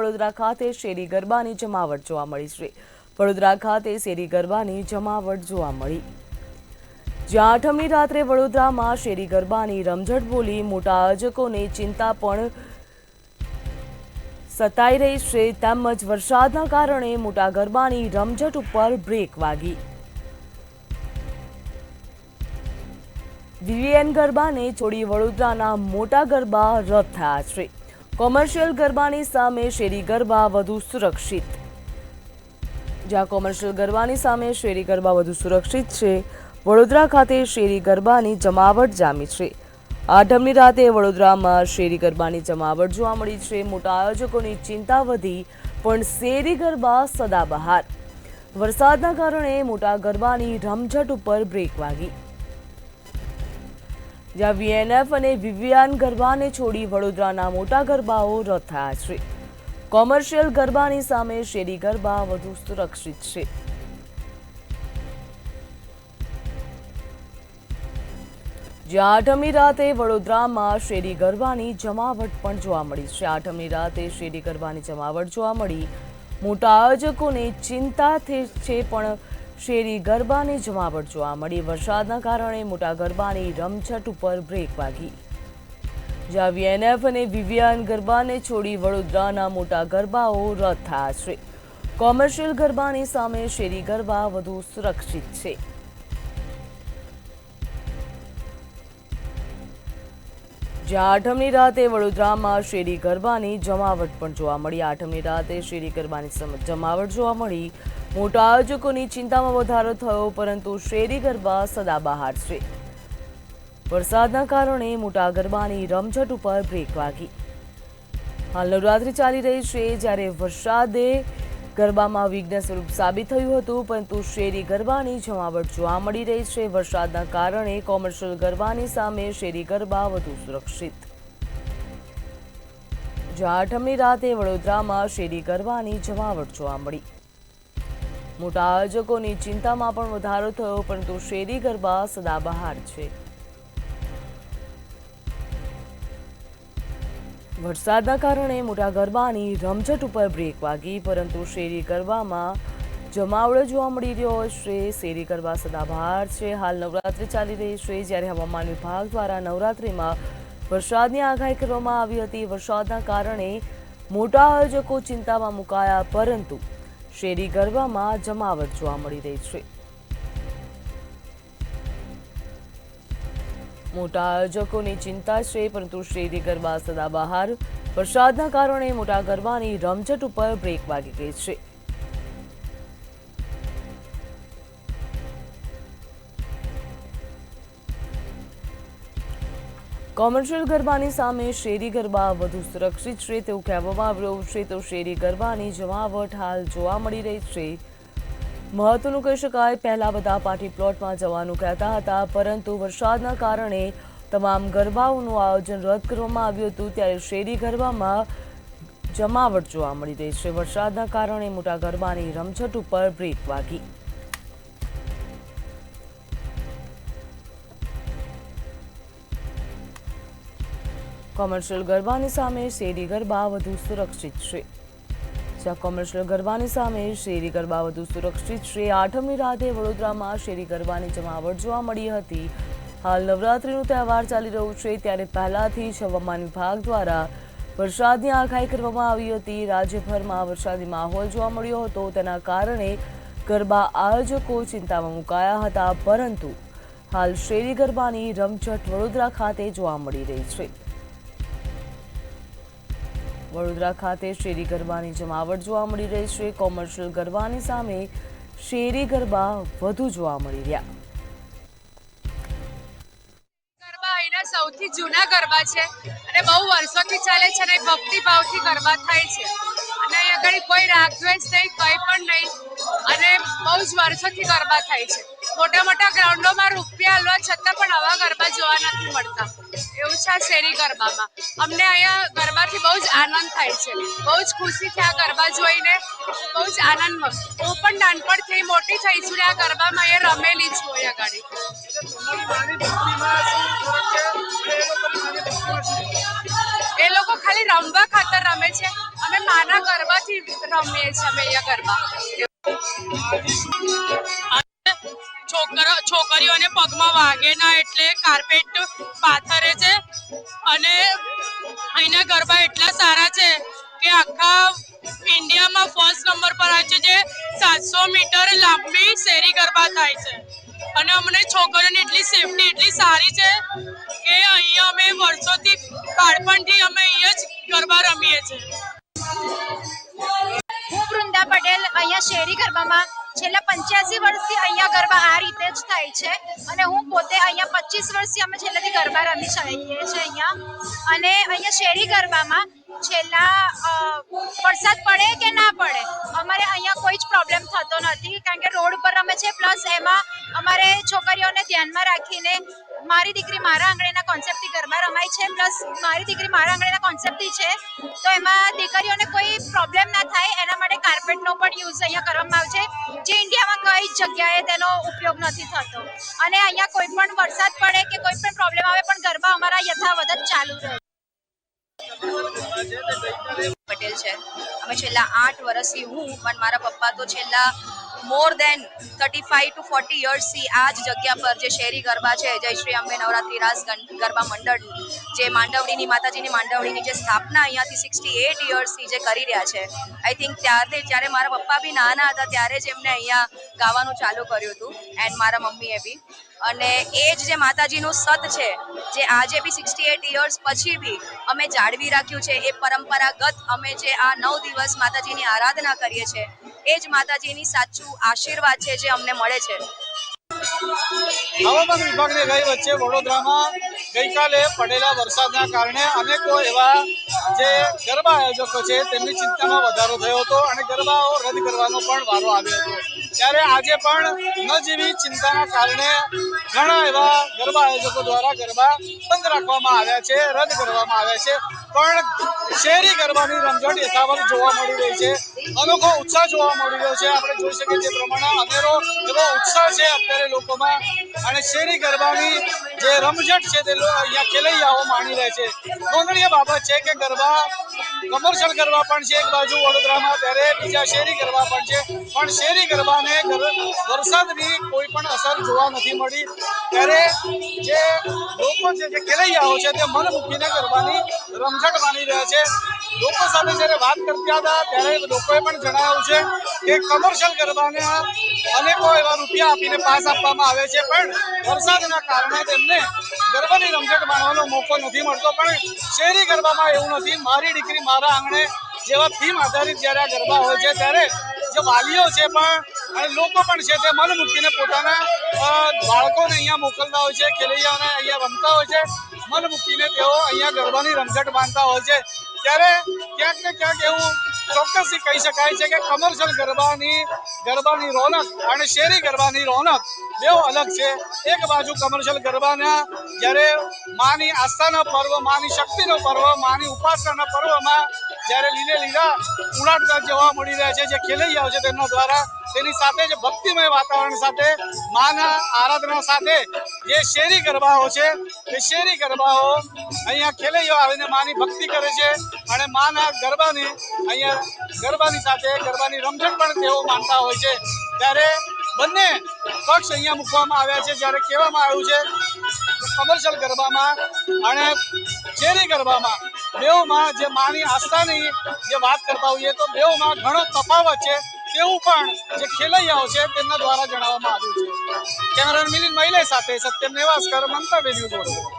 વડોદરા ખાતે શેરી ગરબાની જમાવટ જોવા મળી છે। વડોદરા ખાતે શેરી ગરબાની જમાવટ જોવા મળી, જ્યાં આઠમની રાત્રે વડોદરામાં શેરી ગરબાની રમઝટ બોલી મોટા આયોજકોને ચિંતા પણ સતાઈ રહી છે, તેમજ વરસાદના કારણે મોટા ગરબાની રમઝટ ઉપર બ્રેક વાગી। વીવીએન ગરબાને છોડી વડોદરાના મોટા ગરબા રદ થયા છે। કોમર્શિયલ ગરબાની સામે શેરી ગરબા વધુ સુરક્ષિત, જ્યાં કોમર્શિયલ ગરબાની સામે શેરી ગરબા વધુ સુરક્ષિત છે, વડોદરા ખાતે શેરી ગરબાની જમાવટ જામી છે। આઠમની રાતે વડોદરામાં શેરી ગરબાની જમાવટ જોવા મળી છે। મોટા આયોજકોની ચિંતા વધી પણ શેરી ગરબા સદાબહાર, વરસાદના કારણે મોટા ગરબાની રમઝટ ઉપર બ્રેક વાગી, જ્યાં વીએનએફ અને વીવીઆન ગરબાને છોડી વડોદરાના મોટા ગરબાઓ રદ થયા છે। કોમર્શિયલ ગરબાની સામે શેરી ગરબા વધુ સુરક્ષિત છે, જ્યાં આઠમની રાતે વડોદરામાં શેરી ગરબાની જમાવટ પણ જોવા મળી છે। આઠમની રાતે શેરી ગરબાની જમાવટ જોવા મળી, મોટા આયોજકોને ચિંતા છે પણ શેરી ગરબાની જમાવટ જોવા મળી, વરસાદના કારણે મોટા ગરબાની રમઝટ ઉપર બ્રેક વાગી, જ્યાં વીએનએફ અને વીવીઆન ગરબાને છોડી વડોદરાના મોટા ગરબાઓ રદ થયા છે। કોમર્શિયલ ગરબાની સામે શેરી ગરબા વધુ સુરક્ષિત છે, જ્યાં આઠમની રાતે વડોદરામાં શેરી ગરબાની જમાવટ પણ જોવા મળી। આઠમની રાતે શેરી ગરબાની જમાવટ જોવા મળી, મોટા આયોજકોની ચિંતામાં વધારો થયો, પરંતુ શેરી ગરબા સદાબહાર છે, વરસાદના કારણે મોટા ગરબાની રમઝટ ઉપર બ્રેક વાગી। હાલ નવરાત્રી ચાલી રહી છે, જ્યારે વરસાદે ગરબામાં વિઘ્ન સ્વરૂપ સાબિત થયું હતું, પરંતુ શેરી ગરબાની જમાવટ જોવા મળી રહી છે। વરસાદના કારણે કોમર્શિયલ ગરબાની સામે શેરી ગરબા વધુ સુરક્ષિત, જ્યાં આઠમની રાતે વડોદરામાં શેરી ગરબાની જમાવટ જોવા મળી, મોટા આયોજકોની ચિંતામાં પણ વધારો થયો, પરંતુ શેરી ગરબા સદાબહાર છે। વરસાદના કારણે મોટા ગરબાની રમઝટ ઉપર બ્રેક વાગી, પરંતુ શેરી ગરબામાં જમાવડો જોવા મળી રહ્યો છે। શેરી ગરબા સદાબહાર છે। હાલ નવરાત્રી ચાલી રહી છે, જ્યારે હવામાન વિભાગ દ્વારા નવરાત્રીમાં વરસાદની આગાહી કરવામાં આવી હતી। વરસાદના કારણે મોટા આયોજકો ચિંતામાં મુકાયા, પરંતુ શેરી ગરબામાં જમાવટ જોવા મળી રહી છે। મોટા આયોજકોની ચિંતા છે, પરંતુ શેરી ગરબા સદાબહાર, વરસાદના કારણે મોટા ગરબાની રમઝટ ઉપર બ્રેક વાગી ગઈ છે। કોમર્શિયલ ગરબાની સામે શેરી ગરબા વધુ સુરક્ષિત છે તેવું કહેવામાં આવી રહ્યું છે, તો શેરી ગરબાની જમાવટ હાલ જોવા મળી રહી છે। મહત્વનું કહી શકાય, પહેલા બધા પાર્ટી પ્લોટમાં જવાનું કહેતા હતા, પરંતુ વરસાદના કારણે તમામ ગરબાઓનું આયોજન રદ કરવામાં આવ્યું હતું, ત્યારે શેરી ગરબામાં જમાવટ જોવા મળી રહી છે। વરસાદના કારણે મોટા ગરબાની રમઝટ ઉપર બ્રેક વાગી, કોમર્શિયલ ગરબાની સામે શેરી ગરબા વધુ સુરક્ષિત છે, જ્યાં કોમર્શિયલ ગરબાની સામે શેરી ગરબા વધુ સુરક્ષિત છે। આઠમની રાતે વડોદરામાં શેરી ગરબાની જમાવટ જોવા મળી હતી। હાલ નવરાત્રીનો તહેવાર ચાલી રહ્યો છે, ત્યારે પહેલાથી જ હવામાન વિભાગ દ્વારા વરસાદની આગાહી કરવામાં આવી હતી। રાજ્યભરમાં વરસાદી માહોલ જોવા મળ્યો હતો, તેના કારણે ગરબા આયોજકો ચિંતામાં મુકાયા હતા, પરંતુ હાલ શેરી ગરબાની રમઝટ વડોદરા ખાતે જોવા મળી રહી છે। વડોદરા ખાતે શેરી ગરબાની જમાવટ જોવા મળી રહી છે। કોમર્શિયલ ગરબાની સામે શેરી ગરબા વધુ જોવા મળી રહ્યા। ગરબા અહીંના સૌથી જૂના ગરબા છે અને બહુ વર્ષોથી ચાલે છે અને ભક્તિ ભાવથી ગરબા થાય છે અને અહીં આગળ કોઈ રાગદ્વેષ નહીં, કંઈ પણ નહીં અને બહુ જ વર્ષોથી ગરબા થાય છે। મોટા મોટા ગ્રાઉન્ડોમાં રૂપિયા હલવા છતાં પણ આવા ગરબા જોવા નથી મળતા, એવું છે આ શેરી ગરબામાં। અમને અહીંયા ગરબાથી બહુ જ આનંદ થાય છે, બહુ જ ખુશીથી આ ગરબા જોઈને બહુ જ આનંદ મળે। હું પણ નાનપણથી મોટી થઈ છું ને આ ગરબામાં અહીંયા રમેલી છું અહીંયા આગળ। એ લોકો ખાલી ખાલી રમવા ખાતર રમે છે. અમે માના ગરબાથી રમીએ છીએ અમે અહીંયા ગરબા. છોકરીઓને પગમાં વાગે ના એટલે કાર્પેટ પાથરે છે અને અહીંના ગરબા એટલા સારા છે કે આખા ઇન્ડિયામાં ફર્સ્ટ નંબર પર આવે છે, જે 700 મીટર લાંબી શેરી ગરબા થાય છે. અને અમને છોકરીઓની એટલી સેફટી એટલી સારી છે કે અહીંયા અમે વર્ષોથી બાળપણથી અમે અહીંયા જ ગરબા રમીએ છીએ. હું વૃંદા પટેલ અહીંયા શેરી ગરબામાં છેલ્લા 85 વર્ષથી અહીંયા ગરબા આ રીતે જ થાય છે અને હું પોતે અહીંયા 25 વર્ષથી અમે છેલ્લેથી ગરબા રમી છીએ અહીંયા. અને અહીંયા શેરી ગરબામાં છેલ્લા વરસાદ પડે કે ના પડે અમારે અહીંયા કોઈ જ પ્રોબ્લેમ થતો નથી, કારણ કે રોડ ઉપર રમે છે. પ્લસ એમાં અમારે છોકરીઓને ધ્યાનમાં રાખીને મારી દીકરી મારા આંગણેના કોન્સેપ્ટથી ગરબા રમાય છે. પ્લસ મારી દીકરી મારા આંગણેના કોન્સેપ્ટથી છે, તો એમાં દીકરીઓને કોઈ પ્રોબ્લેમ ના થાય એના માટે કાર્પેટનો પણ યુઝ અહીંયા કરવામાં આવે છે, જે ઇન્ડિયામાં કઈ જ જગ્યાએ તેનો ઉપયોગ નથી થતો. અને અહીંયા કોઈ પણ વરસાદ પડે કે કોઈ પણ પ્રોબ્લેમ આવે પણ ગરબા અમારા યથાવત જ ચાલુ રહે. પટેલ છે. અમે છેલ્લા 8 વર્ષથી હું પણ મારા પપ્પા તો છેલ્લા મોર દેન 35 to 40 યર્સથી આ જ જગ્યા પર જે શેરી ગરબા છે, જય શ્રી અંબે નવરાત્રી રાસ ગરબા મંડળની જે માંડવડીની માતાજીની માંડવડીની જે સ્થાપના અહીંયાથી 68 યર્સથી જે કરી રહ્યા છે. આઈ થિંક ત્યારે મારા પપ્પા બી નાના હતા ત્યારે જ એમને અહીંયા ગાવાનું ચાલુ કર્યું હતું એન્ડ મારા મમ્મીએ બી. અને એ જ જે માતાજીનું સત છે જે આજે બી 68 યર્સ પછી બી અમે જાળવી રાખ્યું છે. એ પરંપરાગત અમે જે આ 9 દિવસ માતાજીની આરાધના કરીએ છીએ એ જ માતાજીની સાચું આશીર્વાદ છે જે અમને મળે છે. હવામાન વિભાગની ગઈ વચ્ચે વડોદરામાં ગઈકાલે પડેલા વરસાદના કારણે અનેકો એવા જે ગરબા આયોજકો છે તેમની ચિંતામાં વધારો થયો હતો અને ગરબાઓ રદ કરવાનો પણ વારો આવ્યો હતો. ત્યારે આજે પણ નજીવી ચિંતાના કારણે ઘણા એવા ગરબા આયોજકો દ્વારા ગરબા બંધ રાખવામાં આવ્યા છે, રદ કરવામાં આવ્યા છે. પણ શેરી ગરબાની રમઝટ યથાવત જોવા મળી રહી છે, અનોખો ઉત્સાહ જોવા મળી રહ્યો છે. આપણે જોઈ શકીએ તે પ્રમાણે અનેરો એવો ઉત્સાહ છે અત્યારે લોકોમાં અને શેરી ગરબાની જે રમઝટ છે તે અહીંયા ખેલૈયાઓ માણી રહે છે. નોંધનીય બાબત છે કે ગરબા કમર્શિયલ ગરબા પણ છે એક બાજુ વડોદરામાં, ત્યારે બીજા શેરી ગરબા પણ છે. પણ શેરી ગરબાને વરસાદની કોઈ પણ અસર જોવા નથી મળી. ત્યારે જે લોકો છે જે ખેલૈયાઓ છે તે મન મૂકીને ગરબાની રમઝટ માણી રહ્યા છે. લોકો સાથે જ્યારે વાત કરતા હતા ત્યારે લોકોએ પણ જણાવ્યું છે કે કમર્શિયલ ગરબાને અનેકો એવા રૂપિયા આપીને પાસ આપવામાં આવે છે, પણ વરસાદના કારણે તેમને ગરબાની રમઝટ માણવાનો મોકો નથી મળતો. પણ શેરી ગરબામાં એવું નથી. મારી દીકરી મારા આંગણે જેવા થીમ આધારિત જ્યારે આ ગરબા હોય છે ત્યારે જે વાલીઓ છે પણ અને લોકો પણ છે તે મન મૂકીને પોતાના બાળકોને અહીંયા મોકલતા હોય છે, ખેલૈયાઓને અહીંયા રમતા હોય છે. મન મૂકીને તેઓ અહીંયા ગરબાની રમઝટ માણતા હોય છે. ત્યારે ક્યાંક ને ક્યાંક એવું ચોક્કસથી કહી શકાય છે કે કમર્શિયલ ગરબાની રોનક અને શેરી ગરબાની રોનક બેઉ અલગ છે. એક બાજુ કમર્શિયલ ગરબાના જ્યારે માની આસ્થાનો પર્વ, માની શક્તિનો પર્વ, માની ઉપાસનાના પર્વમાં જ્યારે લીલા ઉડાડતા જોવા મળી રહ્યા છે જે ખેલૈયાઓ છે તેમના દ્વારા, તેની સાથે જ ભક્તિમય વાતાવરણ સાથે માના આરાધના સાથે જે શેરી ગરબાઓ છે એ શેરી ગરબાઓ અહીંયા ખેલૈયાઓ આવીને માની ભક્તિ કરે છે અને માના ગરબાની અહીંયા ગરબાની સાથે ગરબાની રમઝટ પણ તેઓ માનતા હોય છે. ત્યારે બંને પક્ષ અહીંયા મૂકવામાં આવ્યા છે. જ્યારે કહેવામાં આવ્યું છે કમર્શિયલ ગરબામાં અને શેરી ગરબામાં બેઉમાં જે માની આસ્થાની જે વાત કરતા હોઈએ તો બેઉમાં ઘણો તફાવત છે તેવું પણ જે ખેલૈયાઓ છે તેમના દ્વારા જણાવવામાં આવ્યું છે. કેમેરામેન મિલિંદ મહિલે સાથે સત્યમ નેવાસકર, મંતવ્ય ન્યૂઝ વડોદરા.